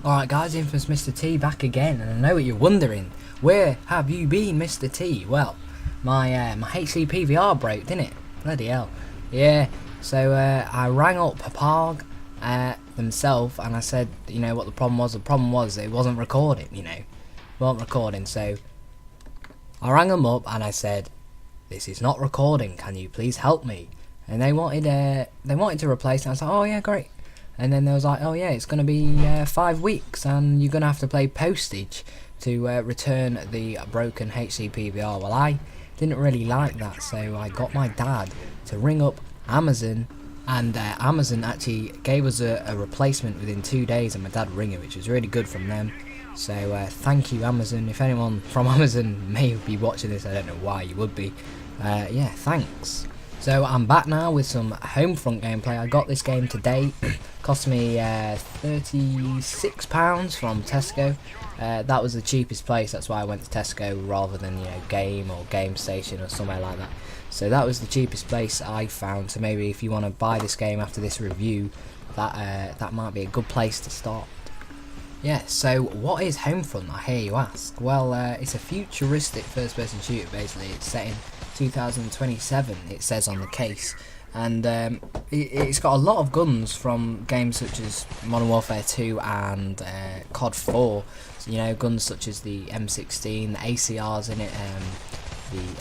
Alright guys, Mr. T back again, and I know what you're wondering. Where have you been, Mr. T? Well, my HC PVR broke, didn't it? Bloody hell. Yeah, so I rang up Parg themselves and I said, you know what the problem was? The problem was it wasn't recording, it wasn't recording. So I rang them up and I said, this is not recording, can you please help me? And they wanted to replace it. I was like, oh yeah, great. And then they was like, oh yeah, it's going to be 5 weeks and you're going to have to pay postage to return the broken HC PVR. Well, I didn't really like that, so I got my dad to ring up Amazon, and Amazon actually gave us a replacement within 2 days, and my dad ring it, which was really good from them. So thank you, Amazon. If anyone from Amazon may be watching this, I don't know why you would be. Yeah, thanks. So I'm back now with some Homefront gameplay. I got this game today. Cost me £36 from Tesco. That was the cheapest place. That's why I went to Tesco rather than Game or Game Station or somewhere like that. So that was the cheapest place I found. So maybe if you want to buy this game after this review, that might be a good place to start. Yeah, so what is Homefront, I hear you ask? Well, it's a futuristic first-person shooter, basically. It's set in 2027, it says on the case. And it's got a lot of guns from games such as Modern Warfare 2 and COD 4. So, guns such as the M16, the ACRs in it.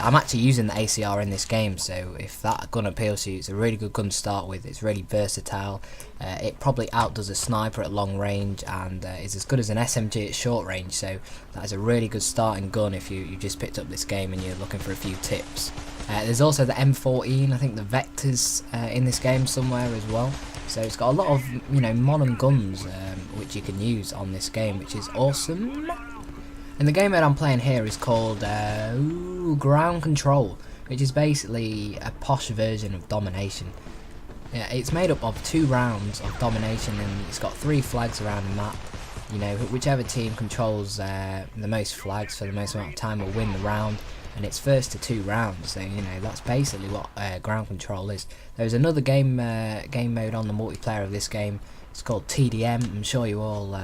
I'm actually using the ACR in this game, so if that gun appeals to you, it's a really good gun to start with. It's really versatile. It probably outdoes a sniper at long range, and is as good as an SMG at short range, so that is a really good starting gun if you just picked up this game and you're looking for a few tips. There's also the M14, I think the Vector's in this game somewhere as well. So it's got a lot of modern guns which you can use on this game, which is awesome. And the game mode I'm playing here is called Ground Control, which is basically a posh version of Domination. Yeah, it's made up of 2 rounds of Domination, and it's got 3 flags around the map. Whichever team controls the most flags for the most amount of time will win the round, and it's first to 2 rounds. So that's basically what Ground Control is. There's another game mode on the multiplayer of this game. It's called TDM. I'm sure you all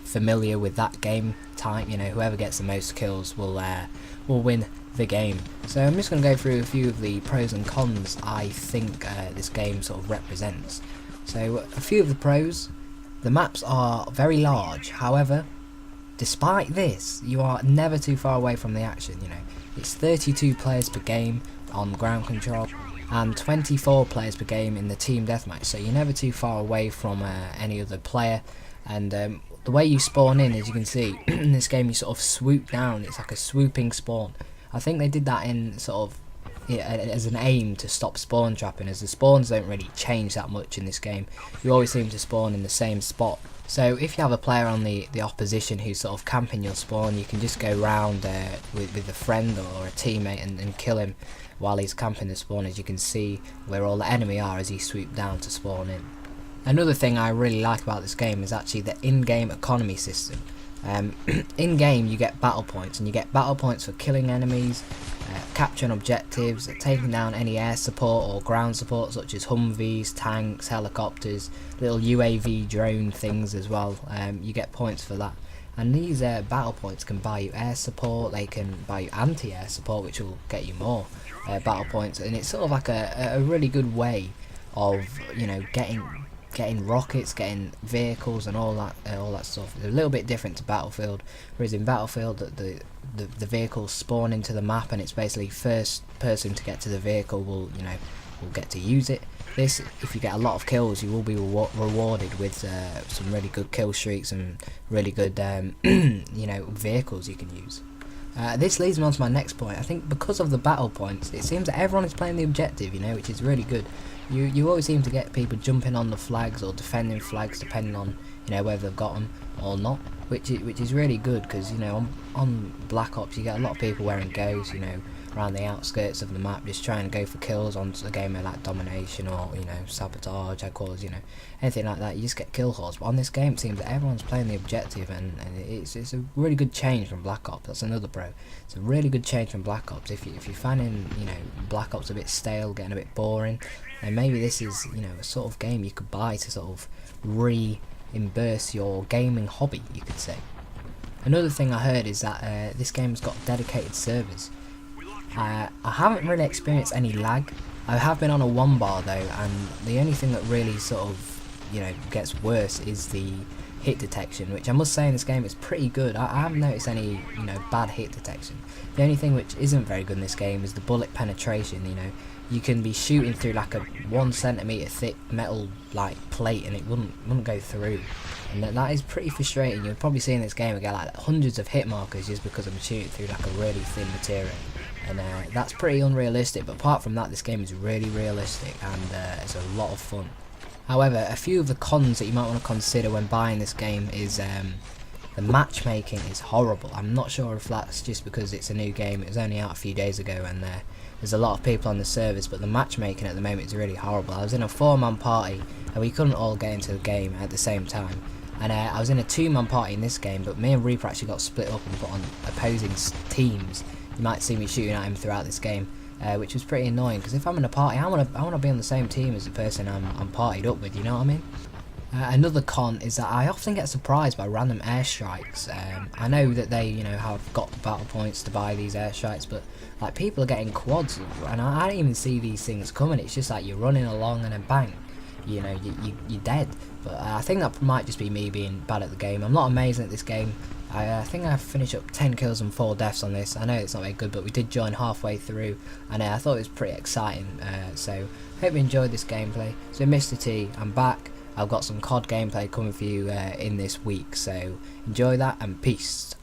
familiar with that game type. Whoever gets the most kills will win the game. So I'm just going to go through a few of the pros and cons I think this game sort of represents. So a few of the pros: the maps are very large, however despite this you are never too far away from the action. It's 32 players per game on Ground Control and 24 players per game in the team deathmatch, so you're never too far away from any other player. And the way you spawn in, as you can see, in this game you sort of swoop down. It's like a swooping spawn. I think they did that in sort of as an aim to stop spawn trapping, as the spawns don't really change that much in this game. You always seem to spawn in the same spot. So if you have a player on the opposition who's sort of camping your spawn, you can just go round with a friend or a teammate and kill him while he's camping the spawn, as you can see where all the enemy are as he swoops down to spawn in. Another thing I really like about this game is actually the in-game economy system. In-game you get battle points, and you get battle points for killing enemies, capturing objectives, taking down any air support or ground support such as Humvees, tanks, helicopters, little UAV drone things as well. You get points for that. And these battle points can buy you air support, they can buy you anti-air support, which will get you more battle points, and it's sort of like a really good way of getting rockets, getting vehicles and all that stuff. It's a little bit different to Battlefield, whereas in Battlefield the vehicles spawn into the map, and it's basically first person to get to the vehicle will get to use it. This, if you get a lot of kills, you will be rewarded with some really good kill streaks and really good vehicles you can use. This leads me on to my next point. I think because of the battle points, it seems that everyone is playing the objective, which is really good. You always seem to get people jumping on the flags or defending flags, depending on whether they've got them or not, which is really good, because on Black Ops you get a lot of people wearing goes, around the outskirts of the map, just trying to go for kills on a game like Domination or Sabotage, headquarters, anything like that. You just get kill hordes. But on this game, it seems that everyone's playing the objective, and it's a really good change from Black Ops. That's another pro. It's a really good change from Black Ops. If you're finding Black Ops a bit stale, getting a bit boring, then maybe this is a sort of game you could buy to sort of embrace your gaming hobby, you could say. Another thing I heard is that this game's got dedicated servers. I haven't really experienced any lag. I have been on a 1 bar though, and the only thing that really sort of, you know, gets worse is the hit detection, which I must say in this game is pretty good. I haven't noticed any, you know, bad hit detection. The only thing which isn't very good in this game is the bullet penetration. You know, you can be shooting through like a 1 centimeter thick metal like plate and it wouldn't go through, and that is pretty frustrating. You'll probably see in this game I get like hundreds of hit markers just because I'm shooting through like a really thin material, and that's pretty unrealistic. But apart from that, this game is really realistic and it's a lot of fun. However, a few of the cons that you might want to consider when buying this game is the matchmaking is horrible. I'm not sure if that's just because it's a new game. It was only out a few days ago, and there's a lot of people on the servers, but the matchmaking at the moment is really horrible. I was in a 4-man party and we couldn't all get into the game at the same time, and I was in a 2-man party in this game, but me and Reaper actually got split up and put on opposing teams. You might see me shooting at him throughout this game, which was pretty annoying, because if I'm in a party, I want to be on the same team as the person I'm partied up with, you know what I mean? Another con is that I often get surprised by random airstrikes. I know that they, you know, have got battle points to buy these airstrikes, but like people are getting quads, and I don't even see these things coming. It's just like you're running along and then bang, you know, you're dead. But I think that might just be me being bad at the game. I'm not amazing at this game. I think I finished up 10 kills and 4 deaths on this. I know it's not very good, but we did join halfway through, and I thought it was pretty exciting. So hope you enjoyed this gameplay. So Mr. T, I'm back. I've got some COD gameplay coming for you in this week, so enjoy that and peace.